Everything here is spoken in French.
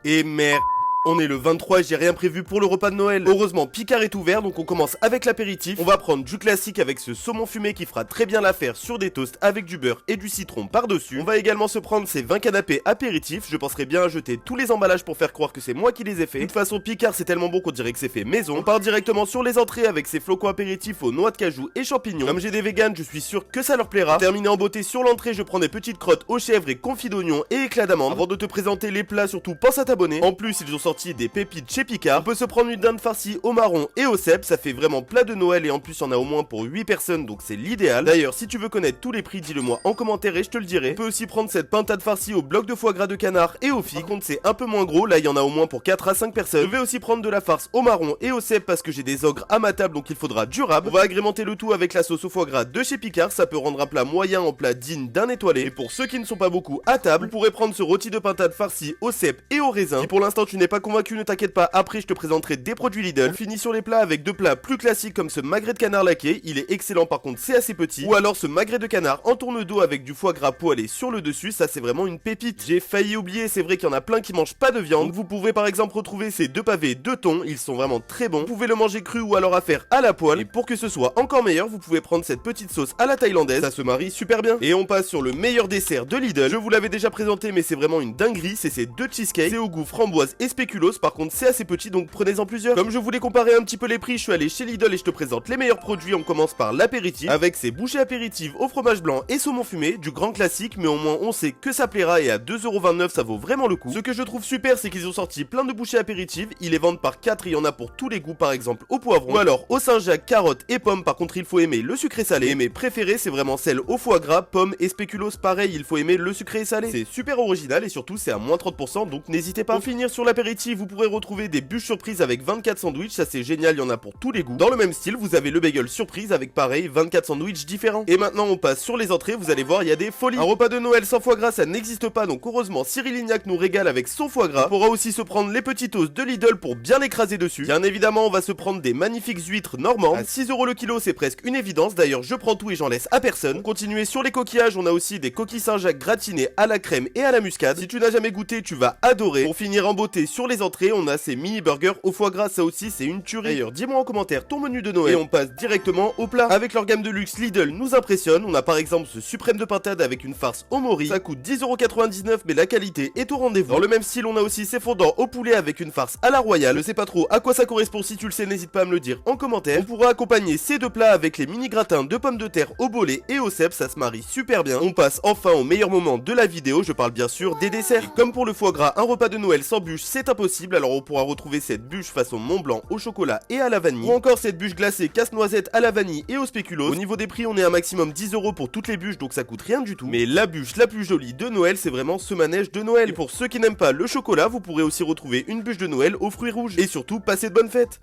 Et merde. On est le 23 et j'ai rien prévu pour le repas de Noël. Heureusement, Picard est ouvert, donc on commence avec l'apéritif. On va prendre du classique avec ce saumon fumé qui fera très bien l'affaire sur des toasts avec du beurre et du citron par-dessus. On va également se prendre ces 20 canapés apéritifs. Je penserai bien à jeter tous les emballages pour faire croire que c'est moi qui les ai fait. De toute façon, Picard c'est tellement bon qu'on dirait que c'est fait maison. On part directement sur les entrées avec ces flocons apéritifs aux noix de cajou et champignons. Comme j'ai des véganes, je suis sûr que ça leur plaira. Terminé en beauté sur l'entrée, je prends des petites crottes aux chèvres et confits d'oignons et éclats d'amandes. Avant de te présenter les plats, surtout pense à t'abonner. En plus, ils ont sorti des pépites chez Picard. On peut se prendre une dinde farcie au marron et au cèpe, ça fait vraiment plat de Noël et en plus il y en a au moins pour 8 personnes donc c'est l'idéal. D'ailleurs si tu veux connaître tous les prix, dis-le moi en commentaire et je te le dirai. On peut aussi prendre cette pintade farcie au bloc de foie gras de canard et au figue. Par contre c'est un peu moins gros, là il y en a au moins pour 4 à 5 personnes. Je vais aussi prendre de la farce au marron et au cèpe parce que j'ai des ogres à ma table donc il faudra durable. On va agrémenter le tout avec la sauce au foie gras de chez Picard, ça peut rendre un plat moyen en plat digne d'un étoilé. Et pour ceux qui ne sont pas beaucoup à table, vous pourrez prendre ce rôti de pintade farcie au cèpe et au raisin. Si pour l'instant tu n'es pas convaincu, ne t'inquiète pas, après je te présenterai des produits Lidl. On finit sur les plats avec deux plats plus classiques comme ce magret de canard laqué, il est excellent par contre c'est assez petit, ou alors ce magret de canard en tourne-dos avec du foie gras poêlé sur le dessus, ça c'est vraiment une pépite. J'ai failli oublier, c'est vrai qu'il y en a plein qui mangent pas de viande, donc vous pouvez par exemple retrouver ces deux pavés de thon, ils sont vraiment très bons. Vous pouvez le manger cru ou alors à faire à la poêle, et pour que ce soit encore meilleur, vous pouvez prendre cette petite sauce à la thaïlandaise, ça se marie super bien. Et on passe sur le meilleur dessert de Lidl, je vous l'avais déjà présenté mais c'est vraiment une dinguerie, c'est ces deux cheesecakes, c'est au goût framboise et spéculoos, par contre c'est assez petit donc prenez-en plusieurs. Comme je voulais comparer un petit peu les prix, je suis allé chez Lidl et je te présente les meilleurs produits. On commence par l'apéritif avec ces bouchées apéritives au fromage blanc et saumon fumé, du grand classique mais au moins on sait que ça plaira et à 2,29€ ça vaut vraiment le coup. Ce que je trouve super c'est qu'ils ont sorti plein de bouchées apéritives, ils les vendent par 4 et il y en a pour tous les goûts, par exemple au poivron ou alors au Saint-Jacques, carottes et pommes. Par contre il faut aimer le sucré salé et mes préférés c'est vraiment celles au foie gras, pommes et spéculoos, pareil il faut aimer le sucré et salé. C'est super original et surtout c'est à moins 30% donc n'hésitez pas. Pour finir sur l'apéritif vous pourrez retrouver des bûches surprises avec 24 sandwichs, ça c'est génial, il y en a pour tous les goûts. Dans le même style, vous avez le bagel surprise avec pareil 24 sandwichs différents. Et maintenant on passe sur les entrées, vous allez voir il y a des folies. Un repas de Noël sans foie gras ça n'existe pas, donc heureusement Cyril Lignac nous régale avec son foie gras. On pourra aussi se prendre les petits toasts de Lidl pour bien l'écraser dessus. Bien évidemment on va se prendre des magnifiques huîtres normandes. À 6€ le kilo c'est presque une évidence, d'ailleurs je prends tout et j'en laisse à personne. Pour continuer sur les coquillages, on a aussi des coquilles Saint-Jacques gratinées à la crème et à la muscade. Si tu n'as jamais goûté tu vas adorer. Pour finir en beauté sur les entrées, on a ces mini burgers au foie gras, ça aussi c'est une tuerie. D'ailleurs dis-moi en commentaire ton menu de Noël et on passe directement au plat. Avec leur gamme de luxe, Lidl nous impressionne. On a par exemple ce suprême de pintade avec une farce au mori, ça coûte 10,99€ mais la qualité est au rendez-vous. Dans le même style on a aussi ces fondants au poulet avec une farce à la royale. Je sais pas trop à quoi ça correspond, si tu le sais n'hésite pas à me le dire en commentaire. On pourra accompagner ces deux plats avec les mini gratins de pommes de terre au bolet et au cèpe, ça se marie super bien. On passe enfin au meilleur moment de la vidéo, je parle bien sûr des desserts. Et comme pour le foie gras, un repas de Noël sans bûche c'est impossible, alors on pourra retrouver cette bûche façon Mont Blanc au chocolat et à la vanille, ou encore cette bûche glacée casse-noisette à la vanille et au spéculoos. Au niveau des prix on est à un maximum 10€ pour toutes les bûches donc ça coûte rien du tout. Mais la bûche la plus jolie de Noël c'est vraiment ce manège de Noël. Et pour ceux qui n'aiment pas le chocolat, vous pourrez aussi retrouver une bûche de Noël aux fruits rouges. Et surtout passez de bonnes fêtes.